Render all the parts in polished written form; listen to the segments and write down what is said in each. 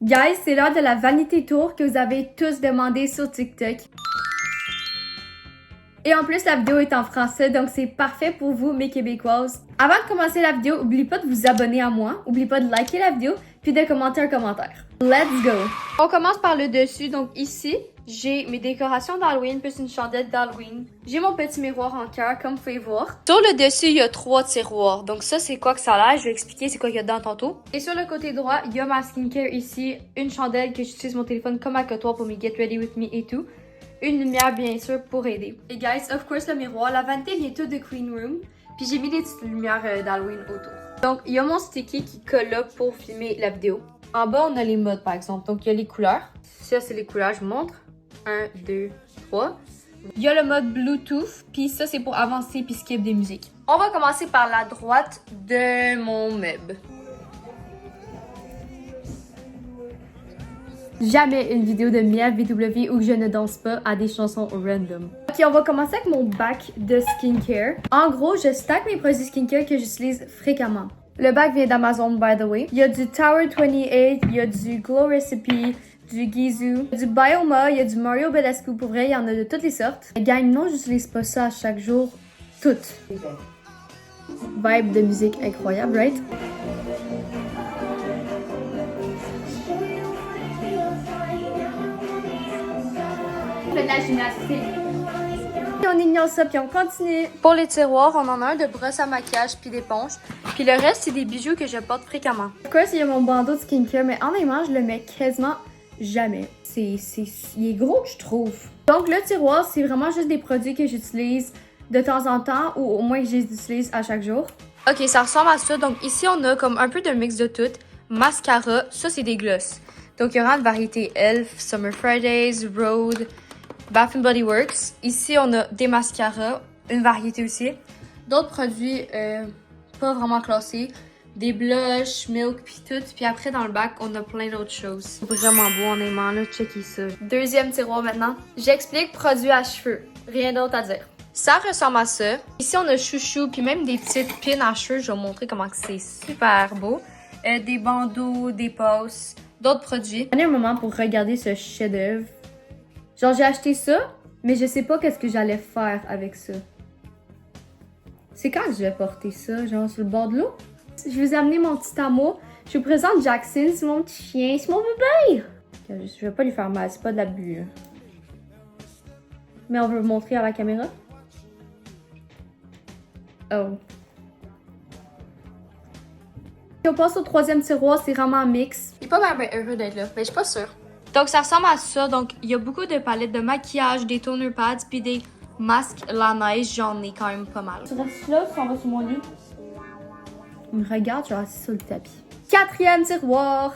Guys, c'est l'heure de la vanity tour que vous avez tous demandé sur TikTok. Et en plus, la vidéo est en français, donc c'est parfait pour vous, mes Québécoises. Avant de commencer la vidéo, n'oubliez pas de vous abonner à moi, n'oubliez pas de liker la vidéo, puis de commenter un commentaire. Let's go! On commence par le dessus, donc ici, j'ai mes décorations d'Halloween, plus une chandelle d'Halloween. J'ai mon petit miroir en cœur, comme vous pouvez voir. Sur le dessus, il y a 3 tiroirs. Donc ça, c'est quoi que ça a l'air? Je vais expliquer c'est quoi qu'il y a dedans tantôt. Et sur le côté droit, il y a ma skincare ici, une chandelle que j'utilise mon téléphone comme accotoir pour mes Get Ready With Me et tout. Une lumière, bien sûr, pour aider. Et guys, of course, le miroir. La vanité vient tout de Queen Room. Puis j'ai mis des petites lumières d'Halloween autour. Donc, il y a mon sticky qui colle là pour filmer la vidéo. En bas, on a les modes, par exemple. Donc, il y a les couleurs. Ça, c'est les couleurs, je vous montre. 1, 2, 3. Il y a le mode Bluetooth. Puis ça, c'est pour avancer puis skip des musiques. On va commencer par la droite de mon meuble. Jamais une vidéo de Mia VW où je ne danse pas à des chansons random. Ok, on va commencer avec mon bac de skincare. En gros, je stack mes produits skincare que j'utilise fréquemment. Le bac vient d'Amazon, by the way. Il y a du Tower 28, il y a du Glow Recipe, du Gisou, du Bioma, il y a du Mario Badescu. Pour vrai, il y en a de toutes les sortes. Gang, non, j'utilise pas ça à chaque jour. Toutes. Vibe de musique incroyable, right? De la gymnastique. Et on ignore ça, puis on continue. Pour les tiroirs, on en a un de brosse à maquillage puis d'éponge. Puis le reste, c'est des bijoux que je porte fréquemment. Of course, il y a mon bandeau de skincare, mais honnêtement, je le mets quasiment jamais. Il est gros, je trouve. Donc, le tiroir, c'est vraiment juste des produits que j'utilise de temps en temps ou au moins que j'utilise à chaque jour. Ok, ça ressemble à ça. Donc, ici, on a comme un peu de mix de tout. Mascara, ça, c'est des glosses. Donc, il y aura une variété Elf, Summer Fridays, Road, Bath Body Works. Ici, on a des mascaras, une variété aussi. D'autres produits pas vraiment classés. Des blushs, milk, puis tout. Puis après, dans le bac, on a plein d'autres choses. Vraiment beau, honnêtement, là. Checkez ça. Deuxième tiroir maintenant. J'explique produits à cheveux. Rien d'autre à dire. Ça ressemble à ça. Ici, on a chouchou, puis même des petites pins à cheveux. Je vais vous montrer comment c'est super beau. Des bandeaux, des passes, d'autres produits. Prenez un moment pour regarder ce chef-d'œuvre. Genre, j'ai acheté ça, mais je sais pas qu'est-ce que j'allais faire avec ça. C'est quand que je vais porter ça? Genre, sur le bord de l'eau? Je vous ai amené mon petit amour. Je vous présente Jackson, c'est mon petit chien, c'est mon bébé! Je vais pas lui faire mal, c'est pas de l'abus. Mais on veut le montrer à la caméra. Oh. Et on passe au troisième tiroir, c'est vraiment un mix. Il est pas mal heureux d'être là, mais je suis pas sûre. Donc, ça ressemble à ça. Donc, il y a beaucoup de palettes de maquillage, des toner pads, puis des masques la neige. J'en ai quand même pas mal. Tu restes là, tu s'en vas sur mon lit. Il me regarde, je suis assise sur le tapis. Quatrième tiroir.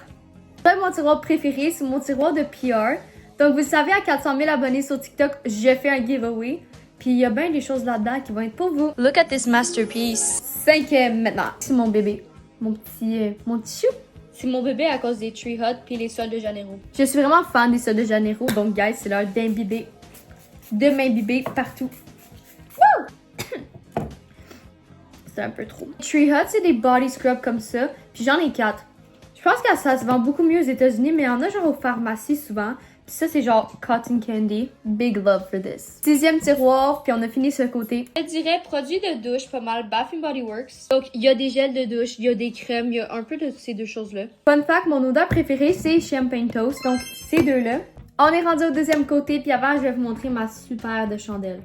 C'est mon tiroir préféré, c'est mon tiroir de PR. Donc, vous savez, à 400 000 abonnés sur TikTok, je fais un giveaway. Puis, il y a bien des choses là-dedans qui vont être pour vous. Look at this masterpiece. Cinquième maintenant. C'est mon bébé. Mon petit chou. C'est mon bébé à cause des Tree Hut puis les sols de Janeiro. Je suis vraiment fan des sols de Janeiro, donc guys, c'est l'heure d'imbiber, de m'imbiber partout. C'est un peu trop. Tree Hut, c'est des body scrubs comme ça, puis j'en ai 4. Je pense que ça se vend beaucoup mieux aux États-Unis, mais il y en a genre aux pharmacies souvent. Puis ça, c'est genre cotton candy. Big love for this. Sixième tiroir, puis on a fini ce côté. Je dirais produits de douche, pas mal Bath Body Works. Donc, il y a des gels de douche, il y a des crèmes, il y a un peu de ces deux choses-là. Fun fact, mon odeur préférée, c'est Champagne Toast. Donc, ces deux-là. On est rendu au deuxième côté, puis avant, je vais vous montrer ma super de chandelle.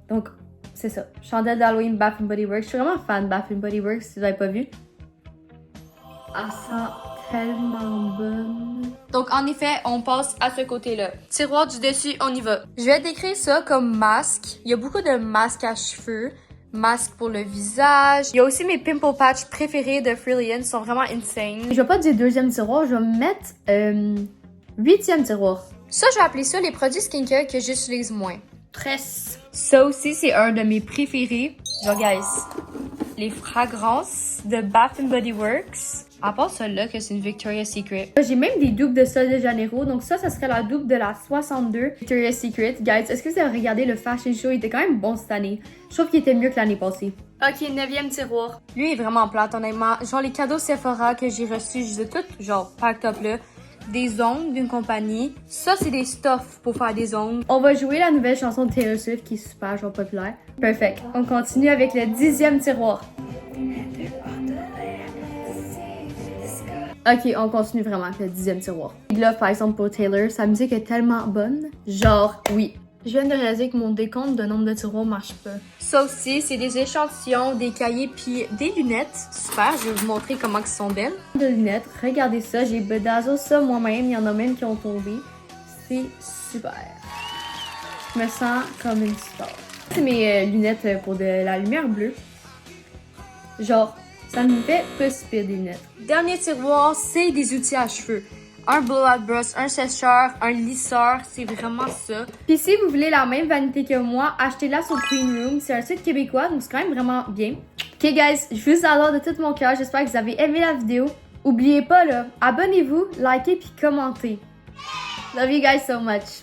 Donc, c'est ça. Chandelle d'Halloween Bath Body Works. Je suis vraiment fan de Bath Body Works, si vous n'avez pas vu. Ah, ça... tellement bonne. Donc, en effet, on passe à ce côté-là. Tiroir du dessus, on y va. Je vais décrire ça comme masque. Il y a beaucoup de masques à cheveux, masques pour le visage. Il y a aussi mes pimple patch préférés de Freelian, ils sont vraiment insane. Je vais pas dire deuxième tiroir, je vais mettre huitième tiroir. Ça, je vais appeler ça les produits skincare que j'utilise moins. Tresse. Ça aussi, c'est un de mes préférés. Genre, guys, les fragrances de Bath Body Works. À part celle-là, que c'est une Victoria's Secret. J'ai même des dupes de Sol de Janeiro. Donc ça serait la double de la 62 Victoria's Secret. Guys, est-ce que vous avez regardé le fashion show? Il était quand même bon cette année. Je trouve qu'il était mieux que l'année passée. Ok, 9e tiroir. Lui est vraiment plate, honnêtement. Genre les cadeaux Sephora que j'ai reçus, je les ai tous, genre, packed up là. des ongles d'une compagnie. Ça, c'est des stuffs pour faire des ongles. On va jouer la nouvelle chanson de Taylor Swift qui est super genre populaire. Perfect. On continue avec le 10e tiroir. Ok, on continue vraiment avec le 10e tiroir. Là, par exemple, pour Taylor, sa musique est tellement bonne. Genre, oui. Je viens de réaliser que mon décompte de nombre de tiroirs marche pas. Ça aussi, c'est des échantillons, des cahiers puis des lunettes. Super, je vais vous montrer comment ils sont belles. De lunettes, regardez ça, j'ai bedazzlé ça moi-même. Il y en a même qui ont tombé. C'est super. Je me sens comme une star. C'est mes lunettes pour de la lumière bleue. Genre, ça me fait pas si pire des lunettes. Dernier tiroir, c'est des outils à cheveux. Un bullet brush, un sécheur, un lisseur, c'est vraiment ça. Puis si vous voulez la même vanité que moi, achetez-la sur Queen Room. C'est un site québécois, donc c'est quand même vraiment bien. Ok guys, je vous adore de tout mon cœur. J'espère que vous avez aimé la vidéo. Oubliez pas là, abonnez-vous, likez puis commentez. Love you guys so much.